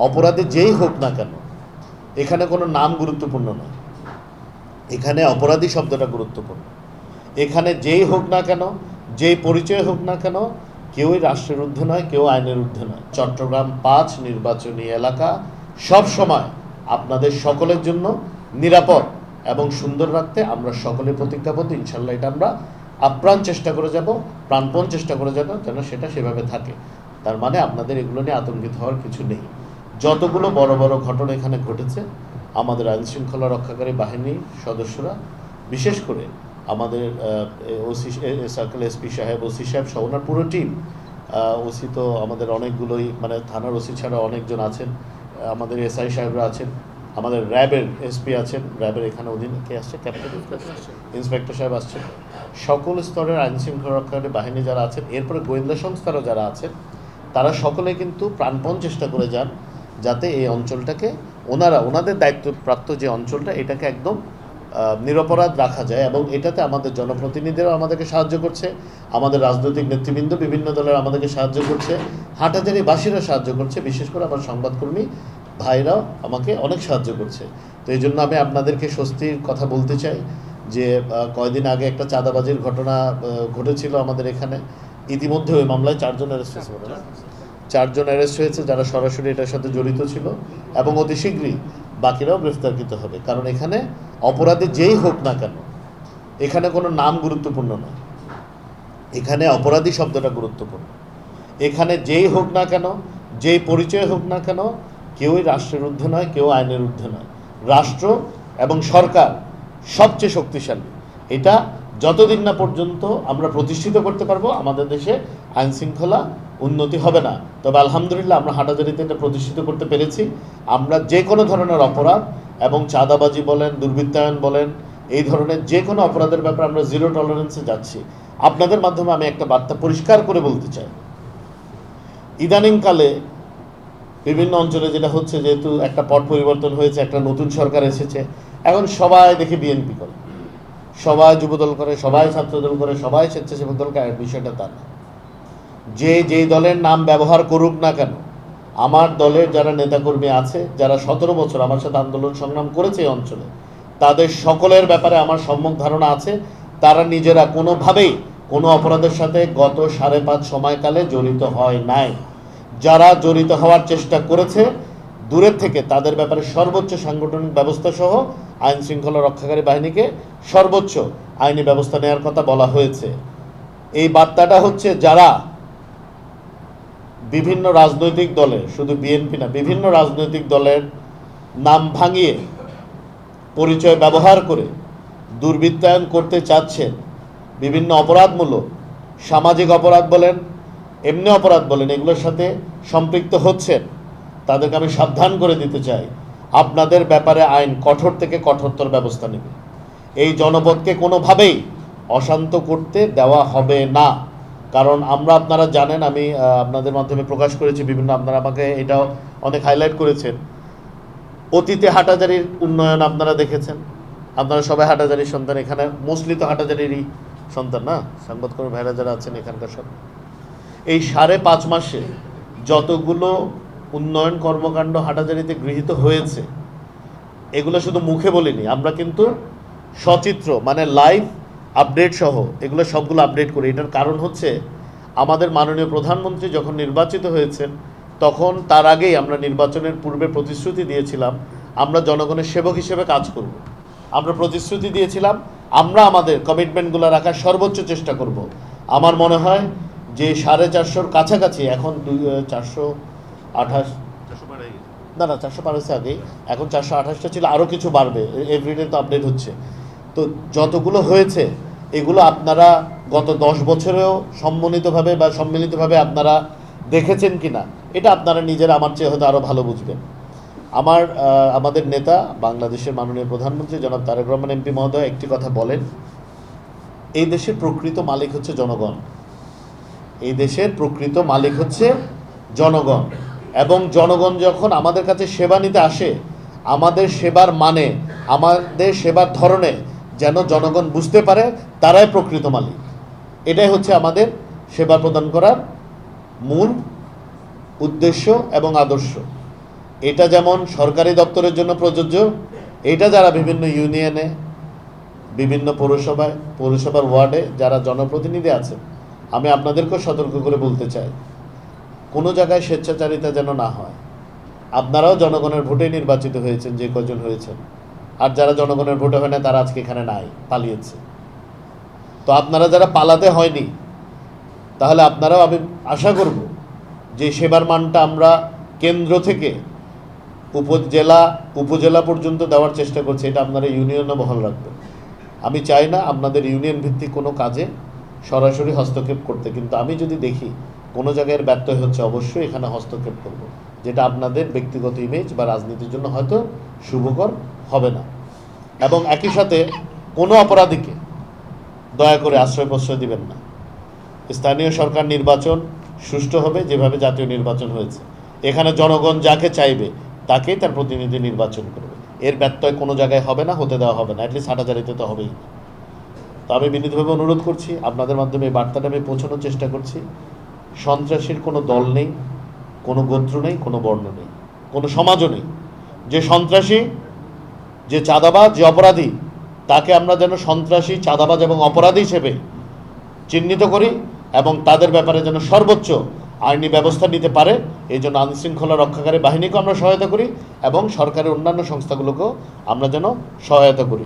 অপরাধী যেই হোক না কেন, এখানে কোনো নাম গুরুত্বপূর্ণ নয়, এখানে অপরাধী শব্দটা গুরুত্বপূর্ণ। এখানে যেই হোক না কেন, যেই পরিচয় হোক না কেন, কেউই রাষ্ট্রের ঊর্ধ্বে নয়, কেউ আইনের ঊর্ধ্বে নয়। চট্টগ্রাম 5 নির্বাচনী এলাকা সব সময় আপনাদের সকলের জন্য নিরাপদ এবং সুন্দর রাখতে আমরা সকলে প্রতিজ্ঞাবদ্ধ। ইনশাল্লাহ এটা আমরা আপ্রাণ চেষ্টা করে যাব, প্রাণপণ চেষ্টা করে যাব যেন সেটা সেভাবে থাকে। তার মানে আপনাদের এগুলো নিয়ে আতঙ্কিত হওয়ার কিছু নেই। যতগুলো বড় বড় ঘটনা এখানে ঘটেছে, আমাদের আইনশৃঙ্খলা রক্ষাকারী বাহিনীর সদস্যরা, বিশেষ করে আমাদের ওসি সার্কেল এসপি সাহেব, ওসি সাহেব সহ ওনার পুরো টিম, ওসি তো আমাদের অনেকগুলোই, মানে থানার ওসি ছাড়া অনেকজন আছেন, আমাদের এসআই সাহেবরা আছেন, আমাদের র্যাবের এসপি আছেন, র্যাবের এখানে অধীনে কে আসছে, ক্যাপ্টেন ইন্সপেক্টর সাহেব আসছেন, সকল স্তরের আইনশৃঙ্খলা রক্ষাকারী বাহিনী যারা আছেন, এরপরে গোয়েন্দা সংস্থারও যারা আছেন, তারা সকলে কিন্তু প্রাণপণ চেষ্টা করে যান যাতে এই অঞ্চলটাকে ওনাদের দায়িত্বপ্রাপ্ত যে অঞ্চলটা, এটাকে একদম নিরপরাধ রাখা যায়। এবং এটাতে আমাদের জনপ্রতিনিধিরাও আমাদেরকে সাহায্য করছে, আমাদের রাজনৈতিক নেতৃবৃন্দ বিভিন্ন দলের আমাদেরকে সাহায্য করছে, হাটহাজারীবাসীরা সাহায্য করছে, বিশেষ করে আমার সংবাদকর্মী ভাইরাও আমাকে অনেক সাহায্য করছে। তো এই জন্য আমি আপনাদেরকে স্বস্তির কথা বলতে চাই যে কয়েকদিন আগে একটা চাঁদাবাজির ঘটনা ঘটেছিল আমাদের এখানে, ইতিমধ্যে ওই মামলায় 4 জন অ্যারেস্ট হয়েছে, 4 জন অ্যারেস্ট হয়েছে যারা সরাসরি এটার সাথে জড়িত ছিল, এবং অতি শীঘ্রই বাকিরাও গ্রেফতারকৃত হবে। কারণ এখানে অপরাধী যেই হোক না কেন, এখানে কোনো নাম গুরুত্বপূর্ণ নয়, এখানে অপরাধী শব্দটা গুরুত্বপূর্ণ। এখানে যেই হোক না কেন, যেই পরিচয় হোক না কেন, কেউই রাষ্ট্রের ঊর্ধ্বে নয়, কেউ আইনের ঊর্ধ্বে নয়। রাষ্ট্র এবং সরকার সবচেয়ে শক্তিশালী। এটা যতদিন না পর্যন্ত আমরা প্রতিষ্ঠিত করতে পারবো, আমাদের দেশে আইন শৃঙ্খলা উন্নতি হবে না। তবে আলহামদুলিল্লাহ আমরা হাটাজারিতে এটা প্রতিষ্ঠিত করতে পেরেছি। আমরা যে কোনো ধরনের অপরাধ, এবং চাঁদাবাজি বলেন, দুর্বৃত্তায়ন বলেন, এই ধরনের যে কোনো অপরাধের ব্যাপারে আমরা জিরো টলারেন্সে যাচ্ছি। আপনাদের মাধ্যমে আমি একটা বার্তা পরিষ্কার করে বলতে চাই, ইদানিংকালে বিভিন্ন অঞ্চলে যেটা হচ্ছে, যেহেতু একটা পট পরিবর্তন হয়েছে, একটা নতুন সরকার এসেছে, এখন সবাই দেখে বিএনপি করে, সবাই যুবদল করে, সবাই ছাত্রদল করে, সবাই স্বেচ্ছাসেবক দল করে। বিষয়টা তা না। যেই দলের নাম ব্যবহার করুক না কেন, আমার দলের যারা নেতাকর্মী আছে, যারা 17 বছর আমার সাথে আন্দোলন সংগ্রাম করেছে এই অঞ্চলে, তাদের সকলের ব্যাপারে আমার সম্যক ধারণা আছে। তারা নিজেরা কোনোভাবেই কোনো অপরাধের সাথে গত 5.5 সময়কালে জড়িত হয় নাই। যারা জড়িত হওয়ার চেষ্টা করেছে, দূরের থেকে তাদের ব্যাপারে সর্বোচ্চ সাংগঠনিক ব্যবস্থা সহ আইন শৃঙ্খলা রক্ষাকারী বাহিনীকে সর্বোচ্চ আইনি ব্যবস্থা নেওয়ার কথা বলা হয়েছে। এই বার্তাটা হচ্ছে, যারা বিভিন্ন রাজনৈতিক দলের, শুধু বিএনপি না, বিভিন্ন রাজনৈতিক দলের নাম ভাঙিয়ে পরিচয় ব্যবহার করে দুর্বৃত্তায়ন করতে চাচ্ছেন, বিভিন্ন অপরাধমূলক, সামাজিক অপরাধ বলেন, এমনি অপরাধ বলেন, এগুলোর সাথে সম্পৃক্ত হচ্ছেন, তাদেরকে আমি সাবধান করে দিতে চাই, আপনাদের ব্যাপারে আইন কঠোর থেকে কঠোরতর ব্যবস্থা নেবে। এই জনপদকে কোনোভাবেই অশান্ত করতে দেওয়া হবে না। কারণ আপনারা জানেন, আমি আপনাদের মাধ্যমে প্রকাশ করেছি বিভিন্ন, আপনারা আমাকে এটাও অনেক হাইলাইট করেছেন, অতীতে হাটাজারির উন্নয়ন আপনারা দেখেছেন, আপনারা সবাই হাটাজারির সন্তান, এখানে মোস্টলি তো হাটাজারিরই সন্তান না, সংবাদকর্মী ভাইরা যারা আছেন এখানকার সব। এই 5.5 মাসে যতগুলো উন্নয়ন কর্মকাণ্ড হাটাজারিতে গৃহীত হয়েছে, এগুলো শুধু মুখে বলিনি, আমরা কিন্তু সচিত্র, মানে লাইভ আপডেট সহ এগুলো সবগুলো আপডেট করি। এটার কারণ হচ্ছে, আমাদের মাননীয় প্রধানমন্ত্রী যখন নির্বাচিত হয়েছেন, তখন তার আগেই আমরা নির্বাচনের পূর্বে প্রতিশ্রুতি দিয়েছিলাম আমরা জনগণের সেবক হিসেবে কাজ করব। আমরা প্রতিশ্রুতি দিয়েছিলাম আমরা আমাদের কমিটমেন্টগুলো রাখার সর্বোচ্চ চেষ্টা করব। আমার মনে হয় যে 450-র কাছাকাছি, এখন 428, না 400 পার হচ্ছে আগেই, এখন 428টা ছিল, আরও কিছু বাড়বে, এভরিডে তো আপডেট হচ্ছে। তো যতগুলো হয়েছে, এগুলো আপনারা গত 10 বছরেও সম্মিলিতভাবে আপনারা দেখেছেন কি না, এটা আপনারা নিজেরা আমার চেয়ে হয়তো আরও ভালো বুঝবেন। আমাদের নেতা, বাংলাদেশের মাননীয় প্রধানমন্ত্রী জনাব তারেক রহমান এমপি মহোদয় একটি কথা বলেন, এই দেশের প্রকৃত মালিক হচ্ছে জনগণ, এই দেশের প্রকৃত মালিক হচ্ছে জনগণ। এবং জনগণ যখন আমাদের কাছে সেবা নিতে আসে, আমাদের সেবার মানে, আমাদের সেবার ধরনে যেন জনগণ বুঝতে পারে তারাই প্রকৃত মালিক। এটাই হচ্ছে আমাদের সেবা প্রদান করার মূল উদ্দেশ্য এবং আদর্শ। এটা যেমন সরকারি দপ্তরের জন্য প্রযোজ্য, এটা যারা বিভিন্ন ইউনিয়নে, বিভিন্ন পৌরসভার ওয়ার্ডে যারা জনপ্রতিনিধি আছেন, আমি আপনাদেরকেও সতর্ক করে বলতে চাই, কোনো জায়গায় স্বেচ্ছাচারিতা যেন না হয়। আপনারাও জনগণের ভোটে নির্বাচিত হয়েছেন, যে কজন হয়েছেন, আর যারা জনগণের ভোটে হয় না তারা আজকে এখানে নাই, পালিয়েছে। তো আপনারা যারা পালাতে হয়নি, তাহলে আপনারাও, আমি আশা করব যে সেবার মানটা আমরা কেন্দ্র থেকে উপজেলা পর্যন্ত দেওয়ার চেষ্টা করছি, এটা আপনারা ইউনিয়নে বহাল রাখবেন। আমি চাই না আপনাদের ইউনিয়ন ভিত্তিক কোনো কাজে সরাসরি হস্তক্ষেপ করতে, কিন্তু আমি যদি দেখি কোনো জায়গায় ব্যত্যয় হচ্ছে, অবশ্যই এখানে হস্তক্ষেপ করব, যেটা আপনাদের ব্যক্তিগত ইমেজ বা রাজনীতির জন্য হয়তো শুভকর হবে না। এবং একই সাথে কোনো অপরাধীকে দয়া করে আশ্রয় প্রশ্রয় দিবেন না। স্থানীয় সরকার নির্বাচন সুষ্ঠু হবে যেভাবে জাতীয় নির্বাচন হয়েছে। এখানে জনগণ যাকে চাইবে তাকেই তার প্রতিনিধি নির্বাচন করবে। এর ব্যত্যয় কোনো জায়গায় হবে না, হতে দেওয়া হবে না, অ্যাটলিস্ট হাঁটাজারিতে তো হবেই। তো আমি বিনীতভাবে অনুরোধ করছি, আপনাদের মাধ্যমে এই বার্তাটা আমি পৌঁছানোর চেষ্টা করছি, সন্ত্রাসীর কোনো দল নেই, কোনো গোত্র নেই, কোনো বর্ণ নেই, কোনো সমাজও নেই। যে সন্ত্রাসী, যে চাঁদাবাজ, যে অপরাধী, তাকে আমরা যেন সন্ত্রাসী, চাঁদাবাজ এবং অপরাধী হিসেবে চিহ্নিত করি এবং তাদের ব্যাপারে যেন সর্বোচ্চ আইনি ব্যবস্থা নিতে পারে, এই জন্য আইনশৃঙ্খলা রক্ষাকারী বাহিনীকেও আমরা সহায়তা করি এবং সরকারের অন্যান্য সংস্থাগুলোকেও আমরা যেন সহায়তা করি।